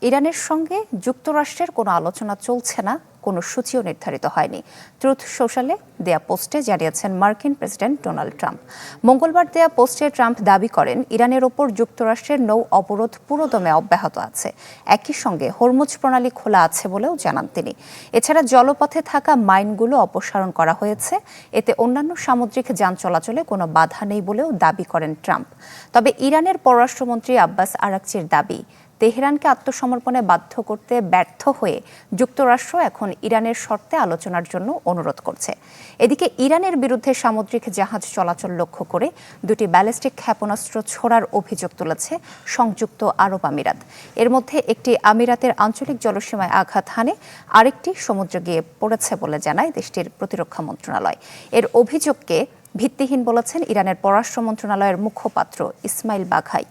ইরানের সঙ্গে যুক্তরাষ্ট্রের কোনো আলোচনা চলছে না, কোনো সূচিও নির্ধারিত হয়নি। ট্রুথ সোশ্যালে দেয়া পোস্টে জানিয়েছেন মার্কিন প্রেসিডেন্ট ডোনাল্ড ট্রাম্প। মঙ্গলবার দেয়া পোস্টে ট্রাম্প দাবি করেন ইরানের ওপর যুক্তরাষ্ট্রের নৌ অবরোধ পুরোদমে অব্যাহত আছে। একই সঙ্গে হরমুজ প্রণালী খোলা আছে বলেও জানান তিনি। এছাড়া জলপথে থাকা মাইনগুলো অপসারণ করা হয়েছে, এতে অন্যান্য সামুদ্রিক যান চলাচলে কোনো বাধা নেই বলেও দাবি করেন ট্রাম্প। তবে ইরানের পররাষ্ট্রমন্ত্রী আব্বাস আরাকচির দাবি, তেহরানকে আত্মসমর্পণে বাধ্য করতে ব্যর্থ হয়ে যুক্তরাষ্ট্র এখন ইরানের শর্তে আলোচনার জন্য অনুরোধ করছে। এদিকে ইরানের বিরুদ্ধে সামুদ্রিক জাহাজ চলাচল লক্ষ্য করে দুটি ব্যালিস্টিক ক্ষেপণাস্ত্র ছোড়ার অভিযোগ তুলেছে সংযুক্ত আরব আমিরাত। এর মধ্যে একটি আমিরাতের আঞ্চলিক জলসীমায় আঘাত হানে, আরেকটি সমুদ্রে গিয়ে পড়েছে বলে জানায় দেশটির প্রতিরক্ষা মন্ত্রণালয়। এর অভিযোগকে ভিত্তিহীন বলেছেন ইরানের পররাষ্ট্র মন্ত্রণালয়ের মুখপাত্র ইসমাইল বাঘাই।